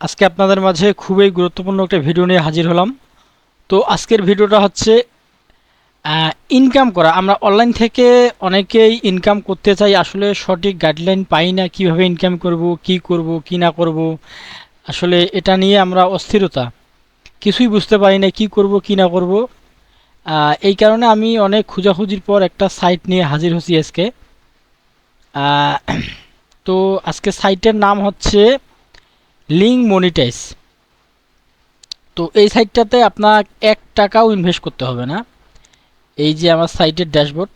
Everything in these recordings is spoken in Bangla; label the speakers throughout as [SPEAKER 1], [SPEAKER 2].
[SPEAKER 1] আজকে আপনাদের মাঝে খুবই গুরুত্বপূর্ণ একটা ভিডিও নিয়ে হাজির হলাম। তো আজকের ভিডিওটা হচ্ছে ইনকাম করা। আমরা অনলাইন থেকে অনেকেই ইনকাম করতে চাই, আসলে সঠিক গাইডলাইন পাই না, কিভাবে ইনকাম করব, কি করব, কি না করব। আসলে এটা নিয়ে আমরা অস্থিরতা, কিছুই বুঝতে পারি না কি করব কি না করব। এই কারণে আমি অনেক খোঁজাখুঁজির পর একটা সাইট নিয়ে হাজির হচ্ছি আজকে। আহ, তো আজকে সাইটের নাম হচ্ছে লিঙ্ক মনিটাইজ। তো এই সাইটটাতে আপনার 1 টাকাও ইনভেস্ট করতে হবে না। এই যে আমার সাইটের ড্যাশবোর্ড,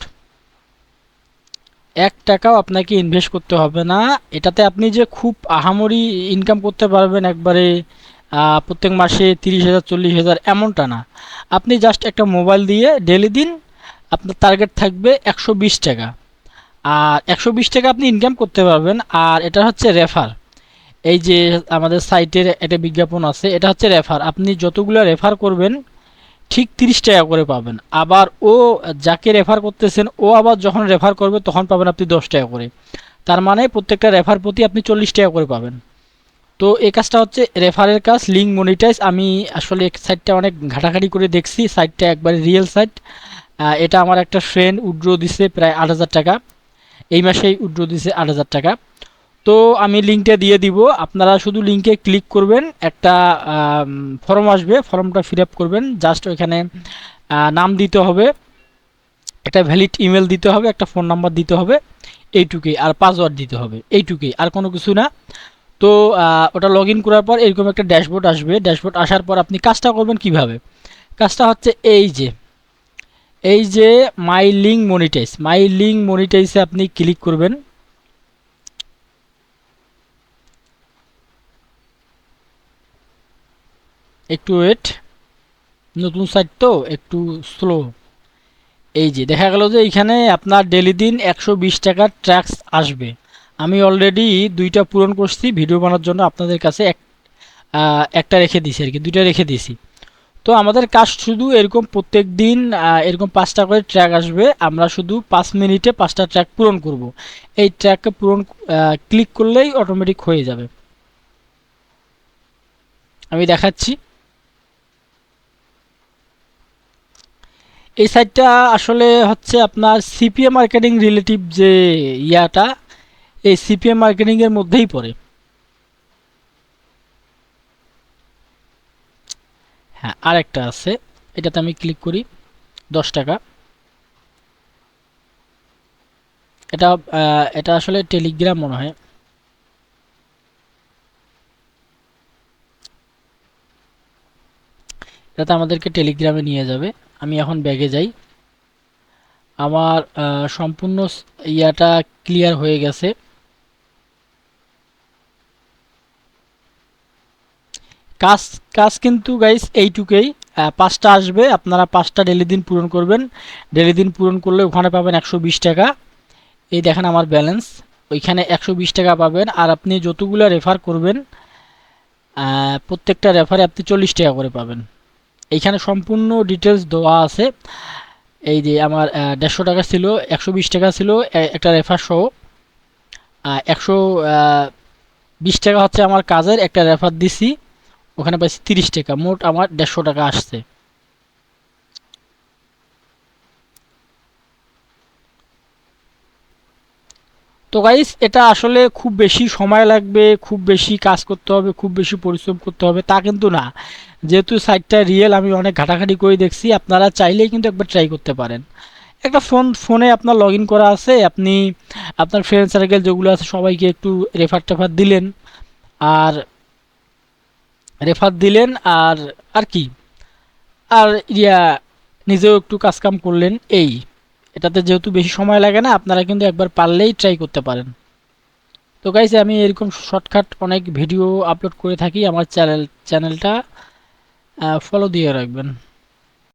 [SPEAKER 1] 1 টাকাও আপনাকে ইনভেস্ট করতে হবে না। এটাতে আপনি যে খুব আহামরি ইনকাম করতে পারবেন একবারে প্রত্যেক মাসে 30,000 40,000 এমনটা না। আপনি জাস্ট একটা মোবাইল দিয়ে ডেলি দিন, আপনার টার্গেট থাকবে 120 টাকা। আর 120 টাকা আপনি ইনকাম করতে পারবেন। আর এটা হচ্ছে রেফার। এই যে আমাদের সাইটের একটা বিজ্ঞাপন আছে, এটা হচ্ছে রেফার। আপনি যতগুলো রেফার করবেন ঠিক 30 টাকা করে পাবেন। আবার ও যাকে রেফার করতেছেন ও আবার যখন রেফার করবে তখন পাবেন আপনি 10 টাকা করে। তার মানে প্রত্যেকটা রেফার প্রতি আপনি 40 টাকা করে পাবেন। তো এই কাজটা হচ্ছে রেফারের কাজ, লিঙ্ক মনিটাইজ। আমি আসলে সাইটটা অনেক ঘাটাঘাটি করে দেখছি, সাইটটা একবারে রিয়েল সাইট। এটা আমার একটা ফ্রেন্ড উইথড্র দিছে প্রায় 8,000 টাকা, এই মাসেই উইথড্র দিছে 8,000 টাকা। তো আমি লিঙ্কটা দিয়ে দিব, আপনারা শুধু লিঙ্কে ক্লিক করবেন, একটা ফর্ম আসবে, ফর্মটা ফিল আপ করবেন। জাস্ট ওইখানে নাম দিতে হবে, একটা ভ্যালিড ইমেল দিতে হবে, একটা ফোন নাম্বার দিতে হবে, এইটুকুই। আর পাসওয়ার্ড দিতে হবে, এইটুকুই, আর কোনো কিছু না। তো ওটা লগ ইন করার পর এরকম একটা ড্যাশবোর্ড আসবে। ড্যাশবোর্ড আসার পর আপনি কাজটা করবেন কিভাবে। কাজটা হচ্ছে এই যে my link monetize, my link মনিটাইজে আপনি ক্লিক করবেন। একটু ওয়েট, নতুন সাইট তো একটু স্লো। এই যে দেখা গেল যে এইখানে আপনার ডেলি দিন 120 টাকার ট্যাক্স আসবে। আমি অলরেডি 2টা পূরণ করছি ভিডিও বানানোর জন্য, আপনাদের কাছে একটা রেখে দিছি আর কি, 2টা রেখে দিছি। তো আমাদের কাজ শুধু এরকম প্রত্যেক দিন এরকম 5টা করে ট্র্যাক আসবে, আমরা শুধু 5 মিনিটে 5টা ট্র্যাক পূরণ করব। এই ট্র্যাককে পূরণ ক্লিক করলেই অটোমেটিক হয়ে যাবে। আমি দেখাচ্ছি। এই সাইটটা আসলে হচ্ছে আপনার সিপিএম মার্কেটিং রিলেটিভ যে ইয়াটা, এই সিপিএম মার্কেটিং এর মধ্যেই পড়ে। হ্যাঁ, আরেকটা আছে, এটাতে আমি ক্লিক করি। 10 টাকা। এটা এটা আসলে টেলিগ্রাম মনে হয়। এটাতে আমাদেরকে টেলিগ্রামে নিয়ে যাবে। আমি এখন ব্যাগে যাই। আমার সম্পূর্ণ ইয়াটা ক্লিয়ার হয়ে গেছে। কাজ কাজ কিন্তু গাইস এইটুকুই। 5টা আসবে, আপনারা 5টা ডেলি দিন পূরণ করবেন। ডেলি দিন পূরণ করলে ওখানে পাবেন 120 টাকা। এই দেখেন আমার ব্যালেন্স, ওইখানে 120 টাকা পাবেন। আর আপনি যতগুলো রেফার করবেন প্রত্যেকটা রেফারে আপনি 40 টাকা করে পাবেন। এইখানে সম্পূর্ণ ডিটেলস দেওয়া আছে। এই যে আমার 150 টাকা ছিল, 120 টাকা ছিল একটা রেফার সহ। 120 টাকা হচ্ছে আমার কাজের একটা রেফার দিছি, ওখানে পাইছি 30 টাকা, মোট আমার 150 টাকা আসছে। তো গাইস এটা আসলে খুব বেশি সময় লাগবে, খুব বেশি কাজ করতে হবে, খুব বেশি পরিশ্রম করতে হবে তা কিন্তু না। যেহেতু সাইটটা রিয়েল, আমি অনেক ঘাটাঘাটি করে দেখছি, আপনারা চাইলেই কিন্তু একবার ট্রাই করতে পারেন। একটা ফোনে আপনার লগ ইন করা আছে, আপনি আপনার ফ্রেন্ড সার্কেল যেগুলো আছে সবাইকে একটু রেফার টেফার দিলেন। আর রেফার দিলেন আর আর কি, আর ইয়া নিজেও একটু কাজকাম করলেন এই। এটাতে যেহেতু বেশি সময় লাগে না, আপনারা কিন্তু একবার পারলেই ট্রাই করতে পারেন। তো গাইস আমি এরকম শর্টকাট অনেক ভিডিও আপলোড করে থাকি, আমার চ্যানেলটা ফলো দিয়ে রাখবেন।